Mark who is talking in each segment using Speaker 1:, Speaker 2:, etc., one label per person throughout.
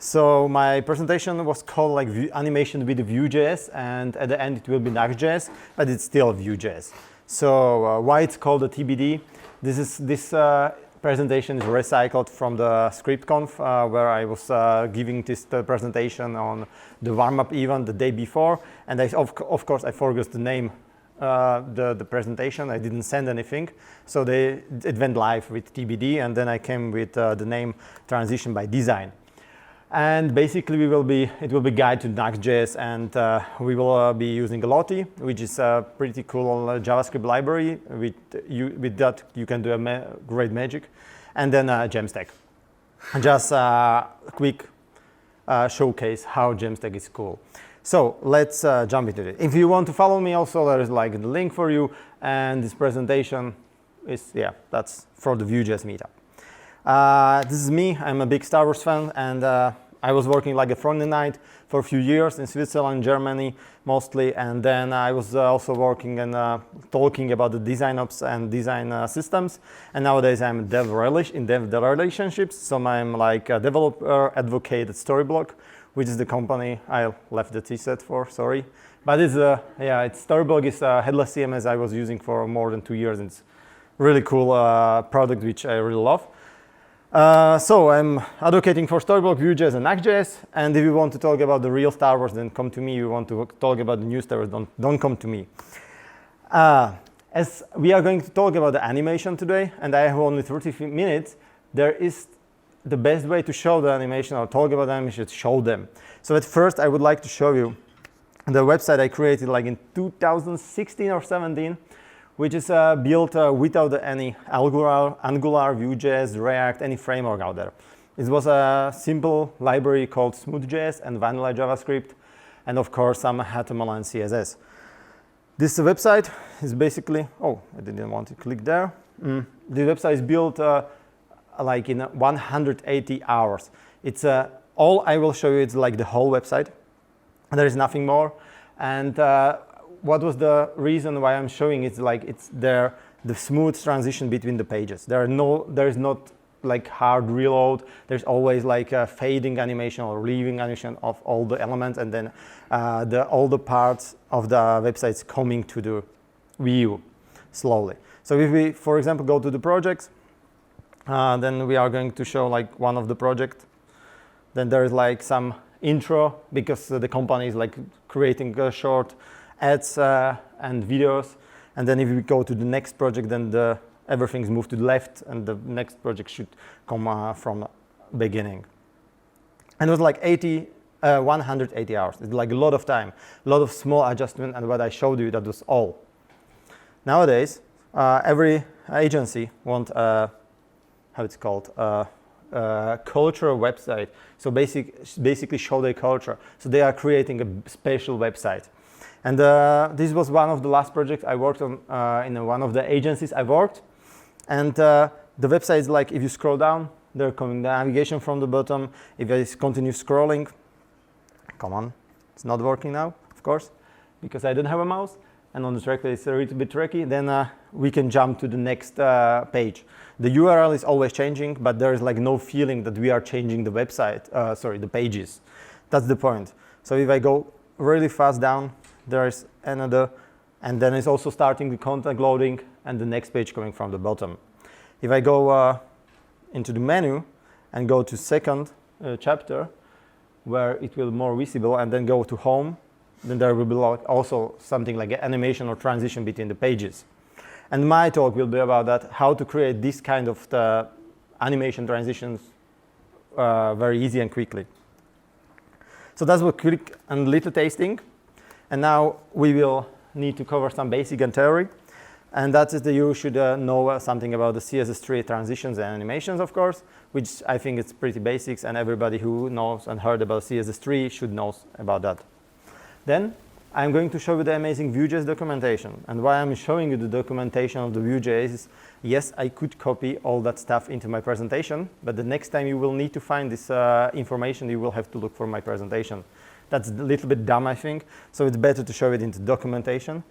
Speaker 1: So my presentation was called like animation with Vue.js, and at the end it will be Next.js, but it's still Vue.js. So why it's called a TBD? This presentation is recycled from the ScriptConf, where I was giving this presentation on the warm-up event the day before, and of course I forgot to name the presentation. I didn't send anything, so it went live with TBD, and then I came with the name Transition by Design. And basically it will be guide to Next.js, and we will be using Lottie, which is a pretty cool JavaScript library. With that you can do great magic, and then Jamstack. Just a quick showcase how Jamstack is cool. So let's jump into it. If you want to follow me also, there is like the link for you, and this presentation is, that's for the Vue.js meetup. This is me. I'm a big Star Wars fan, and I was working like a frontend night for a few years in Switzerland, Germany mostly, and then I was also working and talking about the design ops and design systems. And nowadays I'm in dev relationships, so I'm like a developer advocate at Storyblock, which is the company I left the T-set for, sorry. But it's Storyblock is a headless CMS I was using for more than 2 years. It's really cool product which I really love. So I'm advocating for Storyblock, Vue.js, and Next.js. And if you want to talk about the real Star Wars, then come to me. If you want to talk about the new Star Wars, don't come to me. As we are going to talk about the animation today, and I have only 30 minutes, there is the best way to show the animation or talk about the animation, show them. So at first, I would like to show you the website I created like in 2016 or 17. Which is built without any Angular, Vue.js, React, any framework out there. It was a simple library called Smooth.js and vanilla JavaScript, and of course some HTML and CSS. This website is basically, I didn't want to click there. The website is built like in 180 hours. It's all I will show you is like the whole website. There is nothing more. And what was the reason why I'm showing it? Like it's the smooth transition between the pages. There is not like hard reload. There's always like a fading animation or leaving animation of all the elements, and then all the parts of the websites coming to the view slowly. So if we, for example, go to the projects, then we are going to show like one of the projects. Then there is like some intro, because the company is like creating a short ads and videos, and then if we go to the next project, then everything's moved to the left, and the next project should come from beginning. And it was like 180 hours. It's like a lot of time, a lot of small adjustment, and what I showed you, that was all. Nowadays, every agency wants how it's called, cultural website. So basically show their culture. So they are creating a special website. And this was one of the last projects I worked on in one of the agencies I worked. And the website is like, if you scroll down, they're coming the navigation from the bottom. If I continue scrolling, come on, it's not working now, of course, because I don't have a mouse. And on the trackpad it's a little bit tricky. Then we can jump to the next page. The URL is always changing, but there is like no feeling that we are changing the website, the pages. That's the point. So if I go really fast down, there is another, and then it's also starting the content loading and the next page coming from the bottom. If I go into the menu and go to second chapter, where it will be more visible, and then go to home, then there will be also something like an animation or transition between the pages. And my talk will be about that, how to create this kind of animation transitions very easy and quickly. So that's a quick and little tasting. And now we will need to cover some basic and theory. And that is that you should know something about the CSS3 transitions and animations, of course, which I think it's pretty basics, and everybody who knows and heard about CSS3 should know about that. Then I'm going to show you the amazing Vue.js documentation. And why I'm showing you the documentation of the Vue.js is, yes, I could copy all that stuff into my presentation, but the next time you will need to find this information, you will have to look for my presentation. That's a little bit dumb, I think, so it's better to show it into documentation,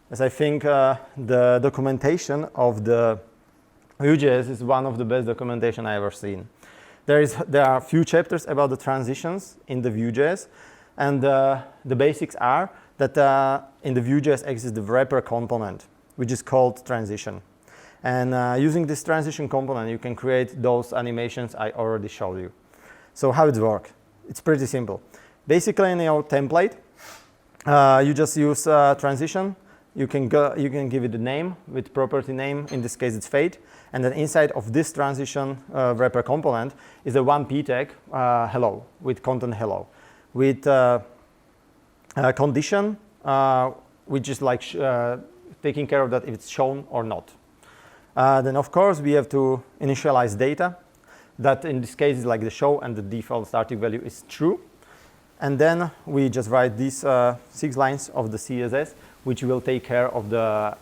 Speaker 1: as I think the documentation of the Vue.js is one of the best documentation I ever seen. There are a few chapters about the transitions in the Vue.js, and the basics are that in the Vue.js exists the wrapper component, which is called transition. And using this transition component, you can create those animations I already showed you. So how it works? It's pretty simple. Basically, in your template, you just use transition. You can give it a name with property name. In this case, it's fade. And then inside of this transition wrapper component is a one p tag, hello, with content hello, with condition, which is like taking care of that if it's shown or not. Then, of course, we have to initialize data. That in this case is like the show, and the default starting value is true. And then we just write these 6 lines of the CSS, which will take care of the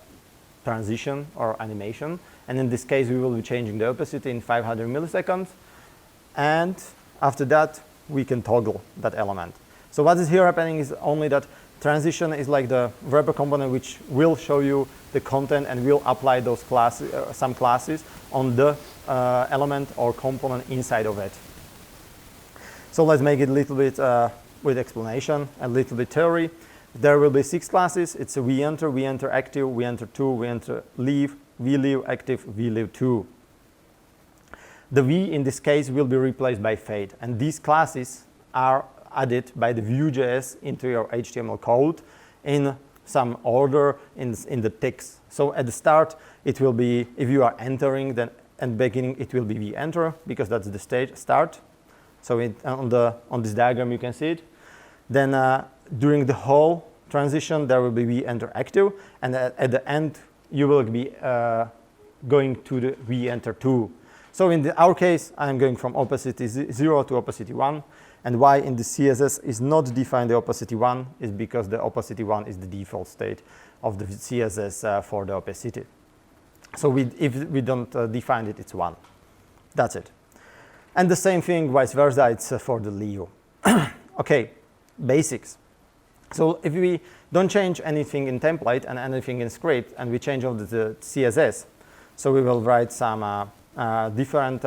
Speaker 1: transition or animation. And in this case, we will be changing the opacity in 500 milliseconds. And after that, we can toggle that element. So what is here happening is only that transition is like the wrapper component, which will show you the content and will apply those classes, some classes on the element or component inside of it. So let's make it a little bit with explanation, a little bit theory. There will be 6 classes. It's a vEnter active, vEnter2, vEnter leave, vLeave active, vLeave2. The v in this case will be replaced by fade, and these classes are added by the Vue.js into your HTML code in some order in the text. So at the start, it will be, if you are entering, then at the beginning it will be vEnter, because that's the stage start. So on this diagram you can see it. Then during the whole transition there will be vEnter active, and at the end you will be going to the vEnter2. So in our case, I'm going from opacity 0 to opacity 1. And why in the CSS is not defined the opacity 1 is because the opacity 1 is the default state of the CSS for the opacity. So if we don't define it, it's 1. That's it. And the same thing, vice versa, it's for the leave. Okay, basics. So if we don't change anything in template and anything in script, and we change all the CSS, so we will write some different,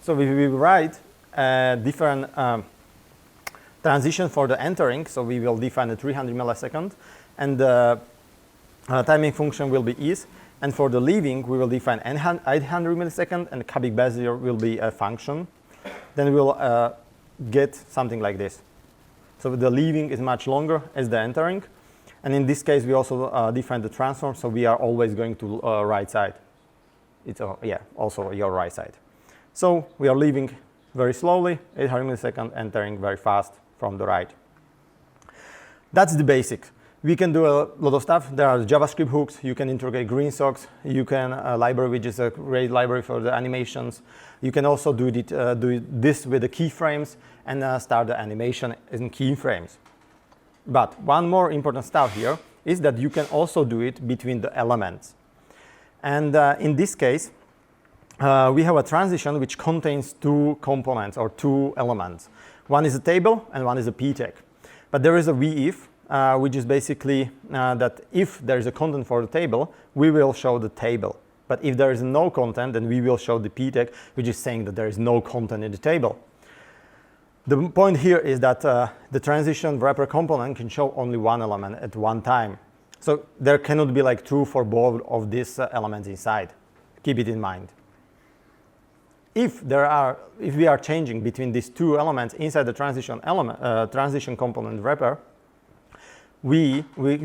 Speaker 1: So we will write a different transition for the entering. So we will define a 300 millisecond, and the timing function will be is. And for the leaving, we will define 800 millisecond, and cubic bezier will be a function. Then we will get something like this. So the leaving is much longer as the entering. And in this case, we also define the transform. So we are always going to right side. It's also your right side. So we are leaving very slowly, 800 milliseconds, entering very fast from the right. That's the basic. We can do a lot of stuff. There are JavaScript hooks. You can integrate green socks. You can library, which is a great library for the animations. You can also do this with the keyframes and start the animation in keyframes. But one more important stuff here is that you can also do it between the elements. And in this case, we have a transition which contains 2 components or 2 elements. One is a table and one is a p tag. But there is a vif, which is basically that if there is a content for the table, we will show the table. But if there is no content, then we will show the p tag, which is saying that there is no content in the table. The point here is that the transition wrapper component can show only one element at one time. So there cannot be like true for both of these elements inside. Keep it in mind. If we are changing between these 2 elements inside the transition component wrapper, we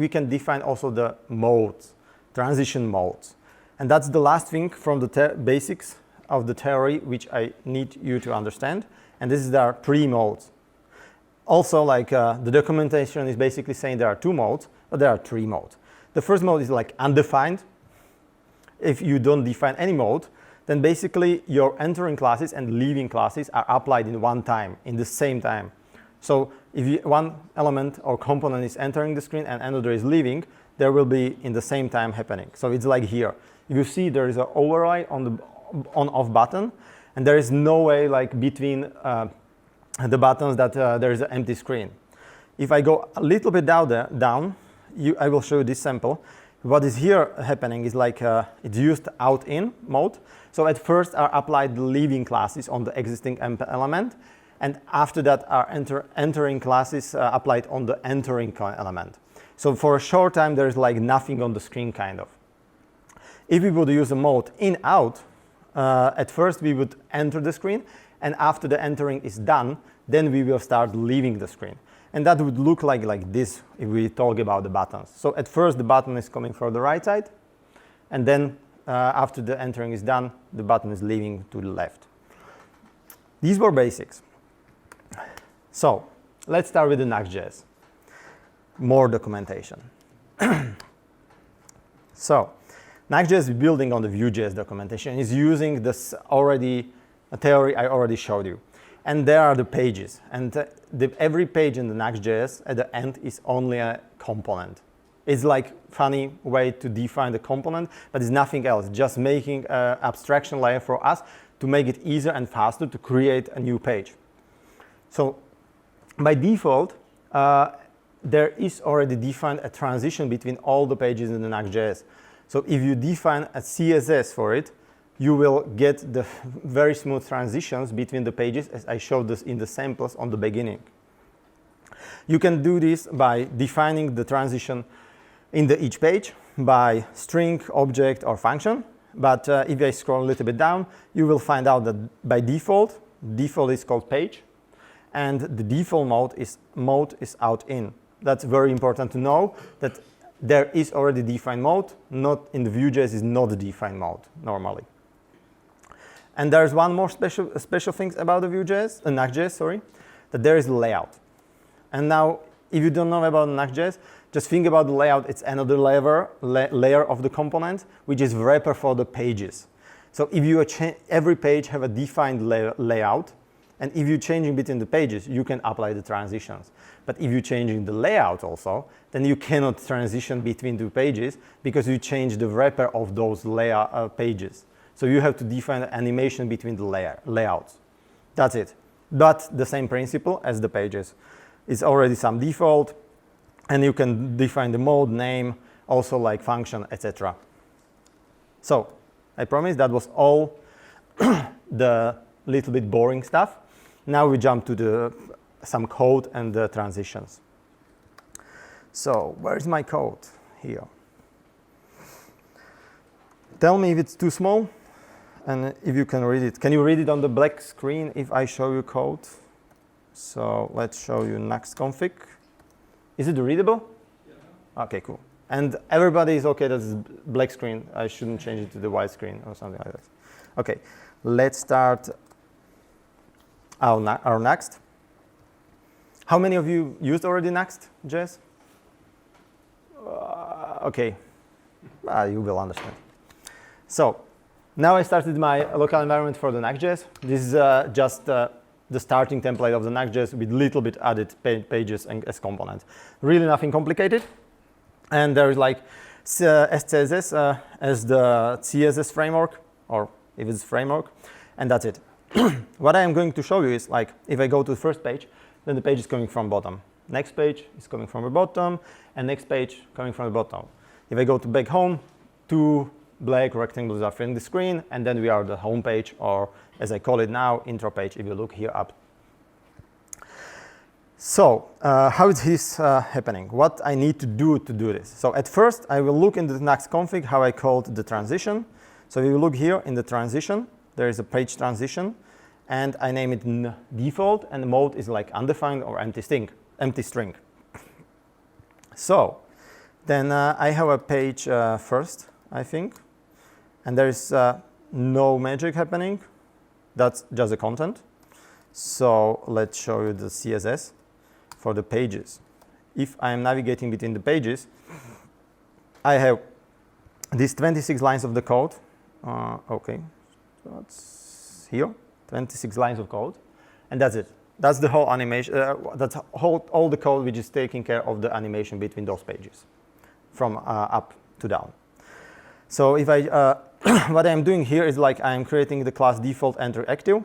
Speaker 1: can define also the modes, transition modes. And that's the last thing from the basics of the theory which I need you to understand. And this is there are 3 modes. Also, like the documentation is basically saying there are 2 modes, but there are 3 modes. The first mode is like undefined. If you don't define any mode, then basically your entering classes and leaving classes are applied in one time, in the same time. So if one element or component is entering the screen and another is leaving, there will be in the same time happening. So it's like here. If you see there is an override on the on-off button, and there is no way like between the buttons that there is an empty screen. If I go a little bit down, I will show you this sample. what is here happening is like it's used out-in mode. So at first are applied the leaving classes on the existing element, and after that are entering classes applied on the entering element. So for a short time there is like nothing on the screen kind of. If we would use a mode in-out, at first we would enter the screen, and after the entering is done, then we will start leaving the screen. And that would look like this if we talk about the buttons. So at first the button is coming from the right side, and then after the entering is done, the button is leaving to the left. These were basics. So let's start with the Next.js. More documentation. So Next.js is building on the Vue.js documentation. Is using this theory I already showed you. And there are the pages. And every page in the Next.js at the end is only a component. It's like funny way to define the component, but it's nothing else. Just making an abstraction layer for us to make it easier and faster to create a new page. So by default, there is already defined a transition between all the pages in the Next.js. So if you define a CSS for it, you will get the very smooth transitions between the pages, as I showed this in the samples on the beginning. You can do this by defining the transition in each page by string, object, or function. But if I scroll a little bit down, you will find out that by default is called page, and the default mode is out-in. That's very important to know, that there is already defined mode, not in the Vue.js is not a defined mode normally. And there's one more special thing about the Vue.js, Next.js, that there is layout. And now, if you don't know about Next.js, just think about the layout. It's another layer of the component, which is wrapper for the pages. So if you every page have a defined layout, and if you're changing between the pages, you can apply the transitions. But if you're changing the layout also, then you cannot transition between two pages because you change the wrapper of those pages. So you have to define an animation between the layouts. That's it. But the same principle as the pages. It's already some default, and you can define the mode, name, also like function, etc. So I promise that was all the little bit boring stuff. Now we jump to some code and the transitions. So where's my code? Here. Tell me if it's too small and if you can read it. Can you read it on the black screen if I show you code? So let's show you next config. Is it readable? Yeah. Okay, cool. And everybody is okay, that's black screen. I shouldn't change it to the white screen or something like that. Okay, let's start our next. How many of you used already Next.js? Okay, you will understand. So now I started my local environment for the Next.js. This is just the starting template of the Next.js with little bit added pages as component. Really nothing complicated. And there is like SCSS as the CSS framework, or if it's framework, and that's it. What I am going to show you is like if I go to the first page, then the page is coming from bottom. Next page is coming from the bottom, and next page coming from the bottom. If I go to back home, two black rectangles are filling the screen, and then we are the home page, or as I call it now, intro page, if you look here up. So how is this happening? What I need to do this? So at first, I will look into the next config, how I called the transition. So if you look here in the transition, there is a page transition, and I name it default, and the mode is like undefined or empty string. So then I have a page first, I think, and there is no magic happening. That's just the content. So let's show you the CSS for the pages. If I am navigating between the pages, I have these 26 lines of the code. Okay, so that's here, 26 lines of code, and that's it. That's the whole animation. That's all the code which is taking care of the animation between those pages, from up to down. So if I, what I'm doing here is like I'm creating the class default enter active.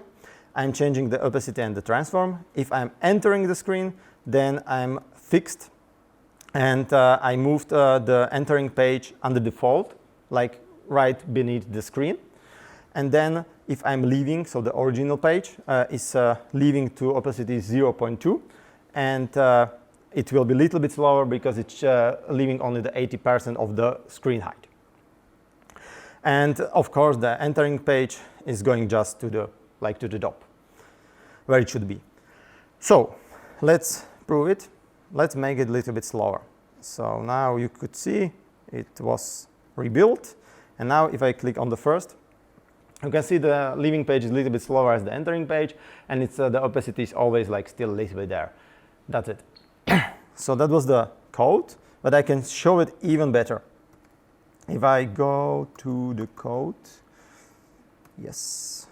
Speaker 1: I'm changing the opacity and the transform. If I'm entering the screen, then I'm fixed And I moved the entering page under default, like right beneath the screen. And then if I'm leaving, so the original page is leaving to opacity 0.2. And it will be a little bit slower because it's leaving only the 80% of the screen height. And of course, the entering page is going just to the top, where it should be. So let's prove it. Let's make it a little bit slower. So now you could see it was rebuilt. And now if I click on the first, you can see the leaving page is a little bit slower as the entering page, and it's the opacity is always like still a little bit there. That's it. So that was the code, but I can show it even better. If I go to the code, yes.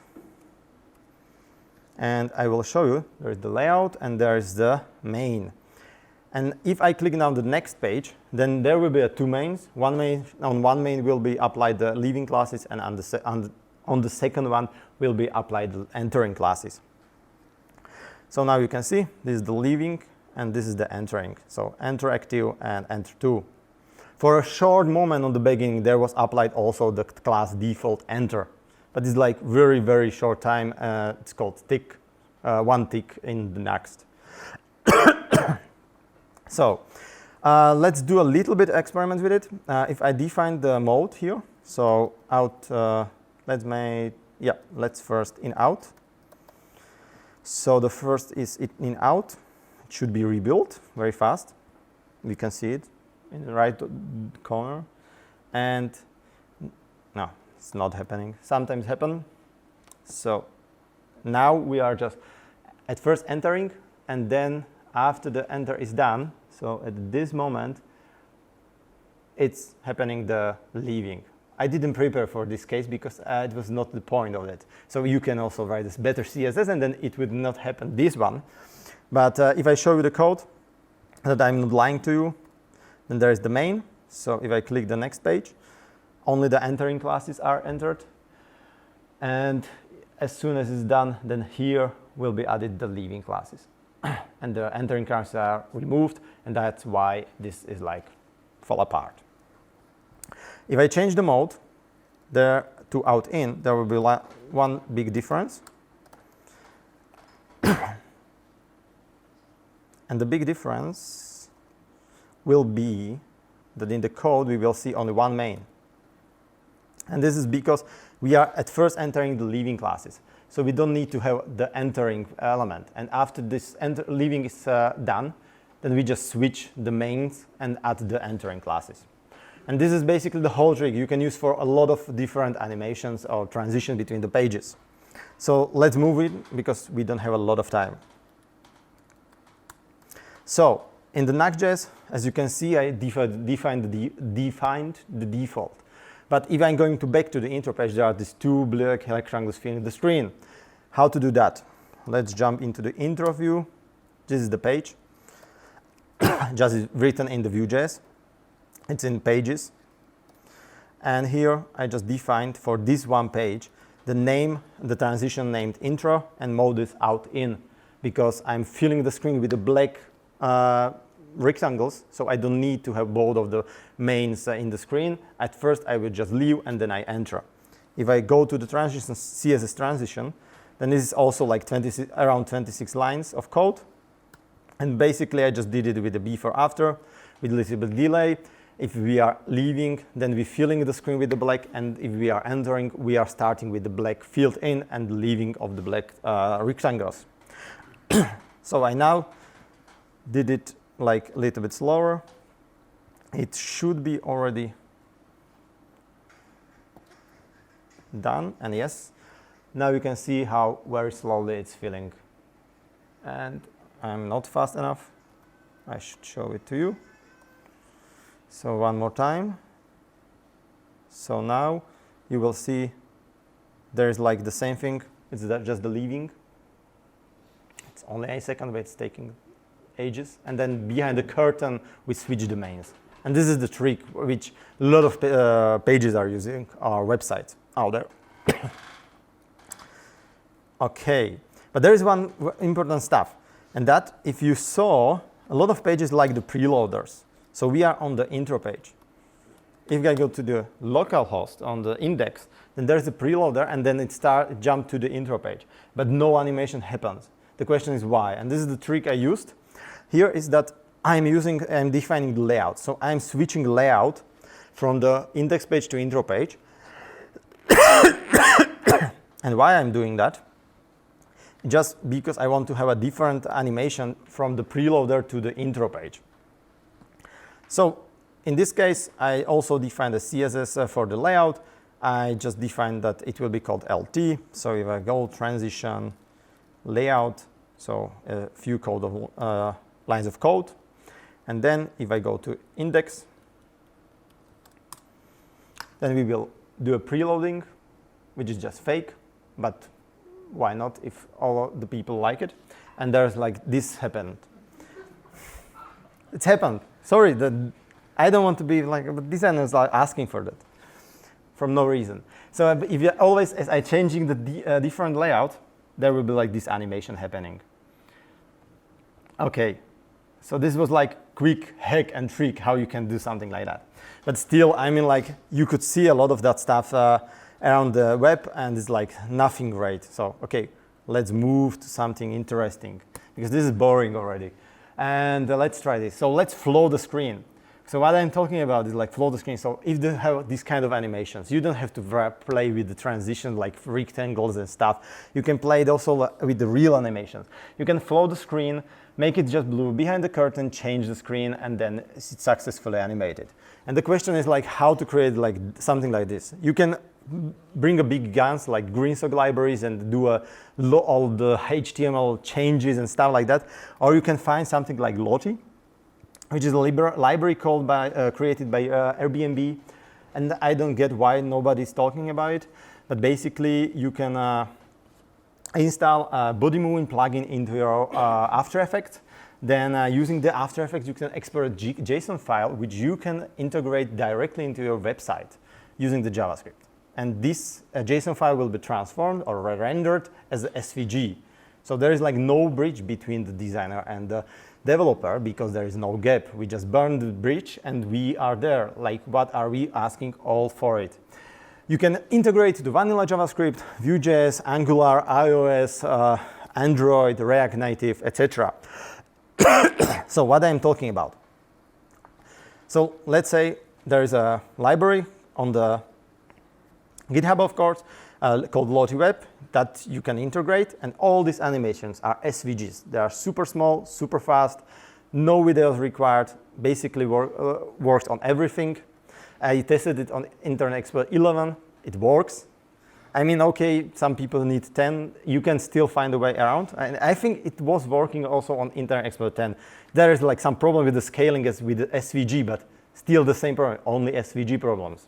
Speaker 1: And I will show you, there's the layout and there's the main. And if I click now on the next page, then there will be two mains. On one main will be applied the leaving classes, and on the second one will be applied the entering classes. So now you can see this is the leaving and this is the entering. So enter active and enter to. For a short moment on the beginning, there was applied also the class default enter. But it's like very, very short time. It's called tick, one tick in the next. So let's do a little bit experiment with it. If I define the mode here, so out, let's first in out. So the first is in out. It should be rebuilt very fast. We can see it in the right corner. And no, it's not happening. Sometimes happen. So now we are just at first entering, and then after the enter is done, so at this moment, it's happening the leaving. I didn't prepare for this case because it was not the point of it. So you can also write this better CSS, and then it would not happen this one. But if I show you the code that I'm not lying to you, then there is the main. So if I click the next page, only the entering classes are entered. And as soon as it's done, then here will be added the leaving classes. And the entering classes are removed, and that's why this is like fall apart. If I change the mode there to out in, there will be one big difference. And the big difference will be that in the code we will see only one main. And this is because we are at first entering the leaving classes. So we don't need to have the entering element. And after this leaving is done, then we just switch the mains and add the entering classes. And this is basically the whole trick you can use for a lot of different animations or transition between the pages. So let's move it because we don't have a lot of time. So in the Next.js, as you can see, I defined the default. But if I'm going back to the intro page, there are these two black rectangles filling the screen. How to do that? Let's jump into the intro view. This is the page. Just written in the Vue.js. It's in pages. And here I just defined for this one page the name, the transition named intro, and mode is out in, because I'm filling the screen with the black rectangles, so I don't need to have both of the mains in the screen. At first I will just leave and then I enter. If I go to the transition, CSS transition, then this is also like around 26 lines of code. And basically I just did it with the before after, with a little bit delay. If we are leaving, then we're filling the screen with the black, and if we are entering, we are starting with the black filled in and leaving of the black rectangles. So I now did it like a little bit slower. It should be already done, and yes, now you can see how very slowly it's filling. And I'm not fast enough. I should show it to you. So one more time. So now you will see there's like the same thing. It's just the leaving. It's only a second, but it's taking ages. And then behind the curtain, we switch the mains. And this is the trick which a lot of pages are using, or websites out there. Okay, but there is one important stuff. And that if you saw a lot of pages like the preloaders. So we are on the intro page. If I go to the local host on the index, then there's a preloader, and then it jump to the intro page. But no animation happens. The question is why? And this is the trick I used. Here is that I'm defining the layout. So I'm switching layout from the index page to intro page. And why I'm doing that? Just because I want to have a different animation from the preloader to the intro page. So in this case, I also defined a CSS for the layout. I just defined that it will be called LT. So if I go transition layout, so a few lines of code. And then if I go to index, then we will do a preloading, which is just fake, but why not if all of the people like it? And there's like this happened. It's happened. Sorry, I don't want to be like, but designers are asking for that from no reason. So if you always, as I changing the different layout, there will be like this animation happening. Okay, so this was like quick hack and trick how you can do something like that. But still, I mean, like you could see a lot of that stuff around the web, and it's like nothing great. So okay, let's move to something interesting because this is boring already. And let's try this. So let's flow the screen. So what I'm talking about is like flow the screen. So if you have these kind of animations, you don't have to play with the transition like rectangles and stuff. You can play it also with the real animations. You can flow the screen, make it just blue behind the curtain, change the screen, and then it's successfully animated. And the question is like how to create like something like this. You can bring a big guns like GreenSock libraries and do all the HTML changes and stuff like that. Or you can find something like Lottie, which is a library created by Airbnb. And I don't get why nobody's talking about it. But basically, you can install a body moving plugin into your After Effects. Then using the After Effects, you can export a JSON file, which you can integrate directly into your website using the JavaScript. And this JSON file will be transformed or rendered as a SVG. So there is like no bridge between the designer and the developer because there is no gap. We just burn the bridge and we are there. Like, what are we asking all for it? You can integrate the vanilla JavaScript, Vue.js, Angular, iOS, Android, React Native, etc. So what I'm talking about. So let's say there is a library on the GitHub, of course, called Lottie Web that you can integrate, and all these animations are SVGs. They are super small, super fast, no videos required, basically works on everything. I tested it on Internet Explorer 11, it works. I mean, okay, some people need 10, you can still find a way around. And I think it was working also on Internet Explorer 10. There is like some problem with the scaling as with the SVG, but still the same problem, only SVG problems.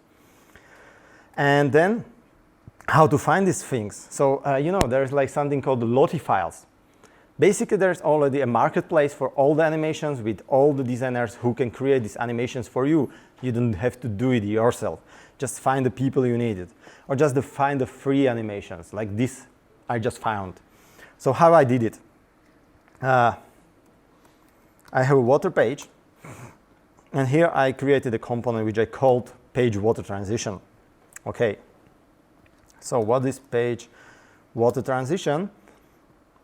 Speaker 1: And then how to find these things. So, there's like something called the Lottie files. Basically, there's already a marketplace for all the animations with all the designers who can create these animations for you. You don't have to do it yourself. Just find the people you needed. Or just find the free animations, like this I just found. So how I did it? I have a water page. And here I created a component which I called page water transition. Okay, so what is page water transition?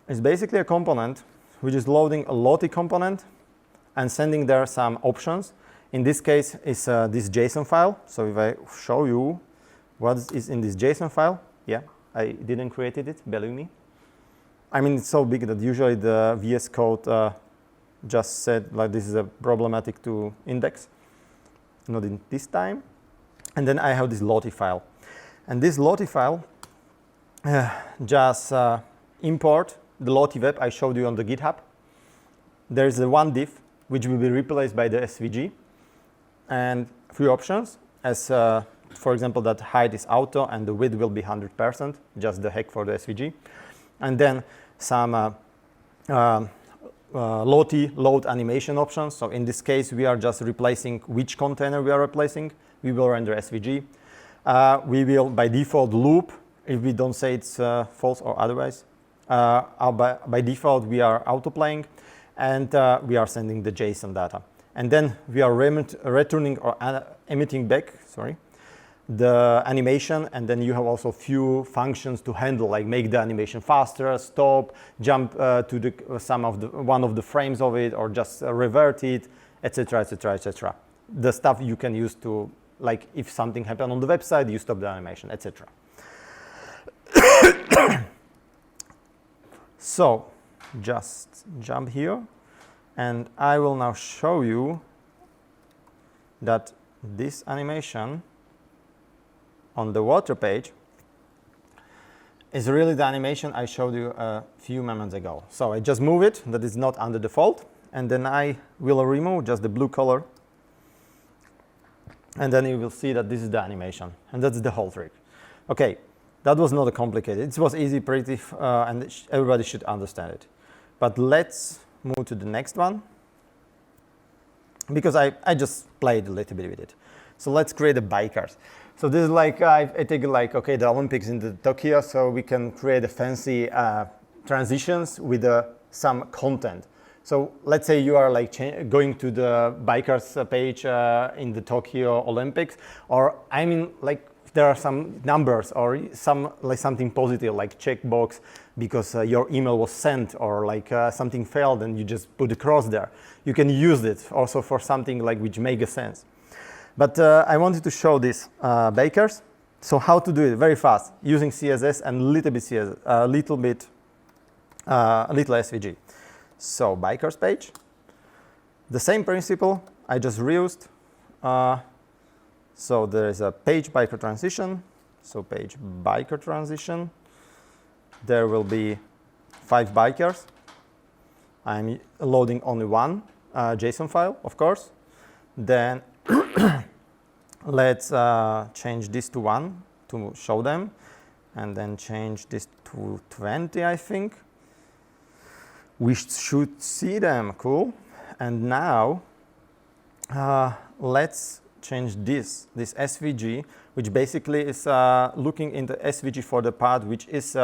Speaker 1: It's basically a component which is loading a Lottie component and sending there some options. In this case, it's this JSON file. So if I show you what is in this JSON file, yeah, I didn't create it, believe me. I mean, it's so big that usually the VS Code just said like this is a problematic to index. Not in this time. And then I have this Lottie file. And this Lottie file just import the Lottie web I showed you on the GitHub. There is one div which will be replaced by the SVG. And three options, as for example, that height is auto and the width will be 100%, just the hack for the SVG. And then some Lottie load animation options. So in this case, we are just replacing which container we are replacing. We will render SVG. We will, by default, loop if we don't say it's false or otherwise. By default, we are autoplaying, and we are sending the JSON data. and then we are returning or emitting back, sorry, the animation, and then you have also few functions to handle, like make the animation faster, stop, jump to the one of the frames of it, or just revert it, etc., etc., etc. The stuff you can use to, like, if something happened on the website, you stop the animation, etc. So just jump here, and I will now show you that this animation on the water page is really the animation I showed you a few moments ago. So I just move it, that is not under default, and then I will remove just the blue color, and then you will see that this is the animation, and that's the whole trick. Okay, that was not complicated. It was easy, pretty, and everybody should understand it. But let's move to the next one, because I just played a little bit with it. So let's create a bikers. So this is like, I take like, okay, the Olympics in the Tokyo, so we can create a fancy transitions with some content. So let's say you are like going to the bikers page in the Tokyo Olympics, or I mean, like there are some numbers or some like something positive, like checkbox because your email was sent, or like something failed and you just put a cross there. You can use it also for something like which makes sense. But I wanted to show this bakers. So how to do it very fast using CSS and a little bit SVG. So bikers page, the same principle I just reused. So there is a page biker transition. So page biker transition. There will be 5 bikers. I'm loading only one JSON file, of course. Then let's change this to 1 to show them, and then change this to 20, I think. We should see them, cool. And now let's change this SVG, which basically is looking in the SVG for the part which is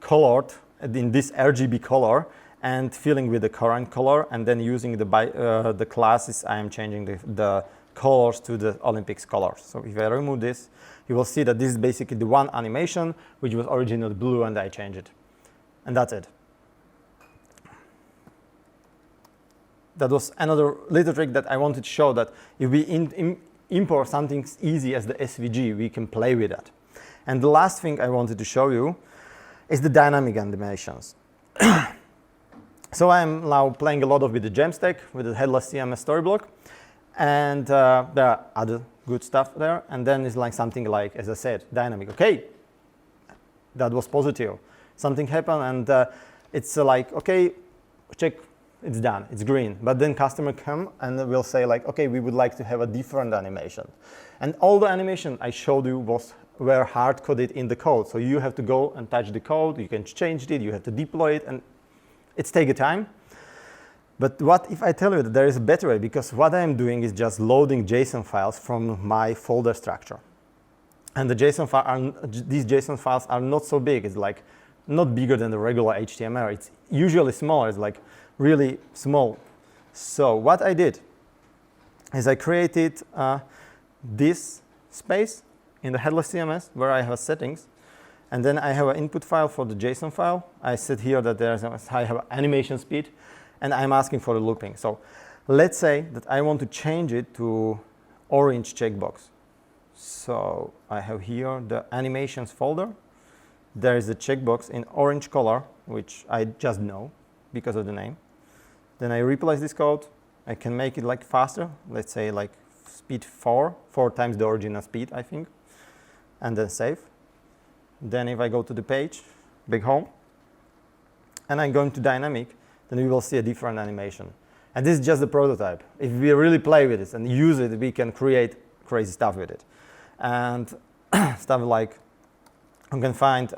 Speaker 1: colored in this RGB color, and filling with the current color, and then using the classes, I am changing the colors to the Olympics colors. So if I remove this, you will see that this is basically the one animation which was originally blue, and I change it. And that's it. That was another little trick that I wanted to show, that if we import something easy as the SVG, we can play with that. And the last thing I wanted to show you is the dynamic animations. So I'm now playing a lot with the Jamstack, with the headless CMS Storyblock, and there are other good stuff there. And then it's like something like, as I said, dynamic. Okay, that was positive. Something happened, and it's like, okay, check, it's done, it's green. But then customer come and will say like, okay, we would like to have a different animation. And all the animation I showed you were hard-coded in the code. So you have to go and touch the code, you can change it, you have to deploy it, and it's take a time. But what if I tell you that there is a better way? Because what I'm doing is just loading JSON files from my folder structure. And these JSON files are not so big. It's like not bigger than the regular HTML. It's usually smaller. It's like really small. So what I did is I created this space in the headless CMS where I have settings. And then I have an input file for the JSON file. I said here that I have animation speed, and I'm asking for the looping. So let's say that I want to change it to orange checkbox. So I have here the animations folder. There is a checkbox in orange color, which I just know because of the name. Then I replace this code. I can make it like faster. Let's say like speed 4 times the original speed, I think. And then save. Then if I go to the page, big home, and I'm going to dynamic, then we will see a different animation. And this is just the prototype. If we really play with it and use it, we can create crazy stuff with it. And stuff like, you can find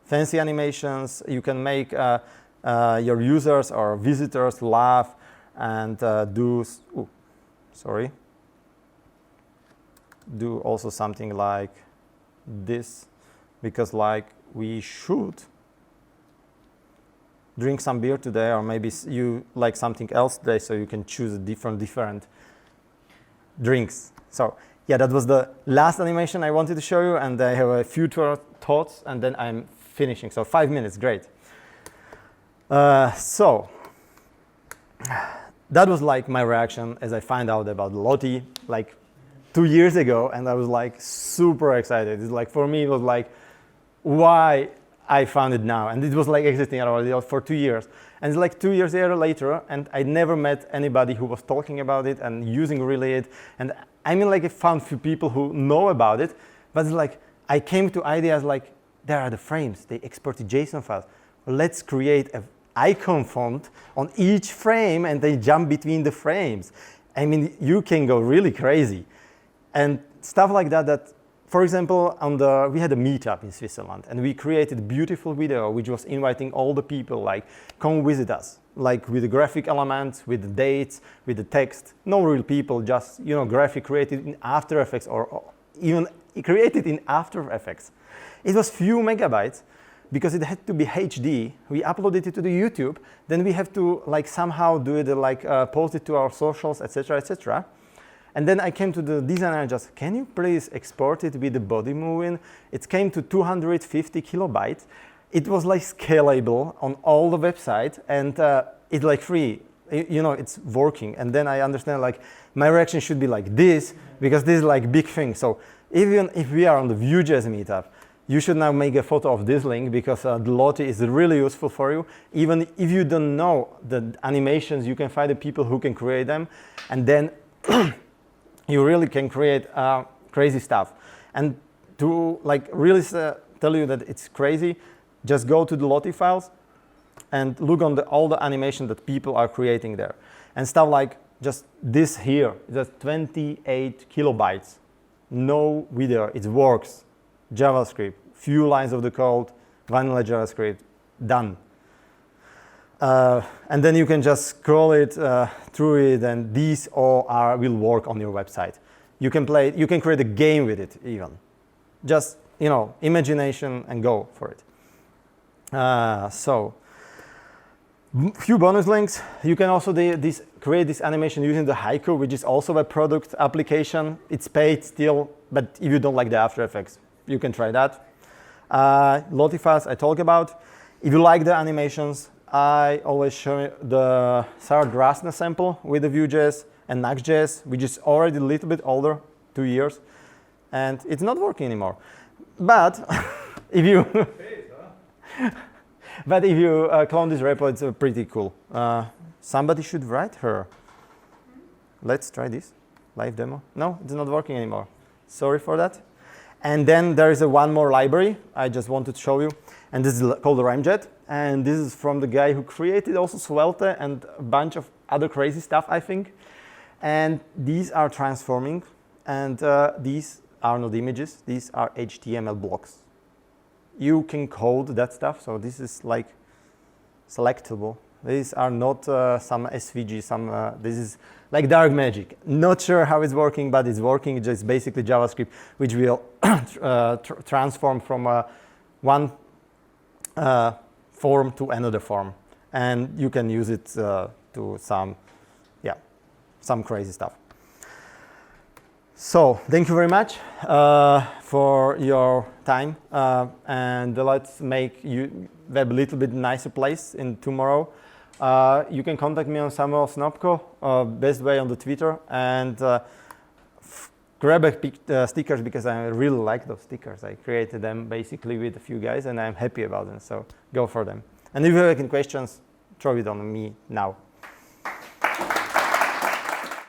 Speaker 1: fancy animations, you can make your users or visitors laugh and do also something like this. Because like we should drink some beer today, or maybe you like something else today, so you can choose different drinks. So yeah, that was the last animation I wanted to show you, and I have a few thoughts, and then I'm finishing. So 5 minutes, great. So that was like my reaction as I found out about Lottie like 2 years ago, and I was like super excited. It's like, for me, it was like, why I found it now, and it was like existing already for 2 years. And it's like 2 years later, and I never met anybody who was talking about it and using really it. And I mean, like, I found few people who know about it, but it's like I came to ideas like, there are the frames, they exported JSON files. Let's create an icon font on each frame, and they jump between the frames. I mean, you can go really crazy, and stuff like that. For example, we had a meetup in Switzerland, and we created a beautiful video which was inviting all the people, like, come visit us, like with the graphic elements, with the dates, with the text. No real people, just, you know, graphic created in After Effects, or even created in After Effects. It was few megabytes because it had to be HD. We uploaded it to the YouTube, then we have to like somehow do it, like post it to our socials, etc., etc. And then I came to the designer and just, can you please export it with the body moving? It came to 250 kilobytes. It was like scalable on all the websites, and it's like free. You know, it's working. And then I understand, like, my reaction should be like this, because this is like big thing. So even if we are on the VueJS meetup, you should now make a photo of this link, because the Lottie is really useful for you. Even if you don't know the animations, you can find the people who can create them, and then you really can create crazy stuff. And to like really tell you that it's crazy, just go to the Lottie files and look on all the animation that people are creating there. And stuff like just this here, just 28 kilobytes. No video, it works. JavaScript, few lines of the code, vanilla JavaScript, done. And then you can just scroll it through it, and these all will work on your website. You can play it, you can create a game with it even. Just, you know, imagination and go for it. So, few bonus links. You can also create this animation using the Haiku, which is also a product application. It's paid still, but if you don't like the After Effects, you can try that. Lottie files I talk about. If you like the animations, I always show you the Sarah Drasna sample with the Vue.js and Next.js, which is already a little bit older, 2 years, and it's not working anymore. But if you clone this repo, it's pretty cool. Somebody should write her. Let's try this live demo. No, it's not working anymore. Sorry for that. And then there is one more library I just wanted to show you, and this is called Ramjet. And this is from the guy who created also Svelte and a bunch of other crazy stuff, I think. And these are transforming, and these are not images, these are HTML blocks. You can code that stuff, so this is like selectable. These are not some SVG, this is like dark magic. Not sure how it's working, but it's working. It's just basically JavaScript, which will transform from one form to another form. And you can use it to some crazy stuff. So thank you very much for your time, and let's make web a little bit nicer place in tomorrow. You can contact me on Samuel Snopko, best way on the Twitter, and grab stickers, because I really like those stickers. I created them basically with a few guys, and I'm happy about them, so go for them. And if you have any questions, throw it on me now.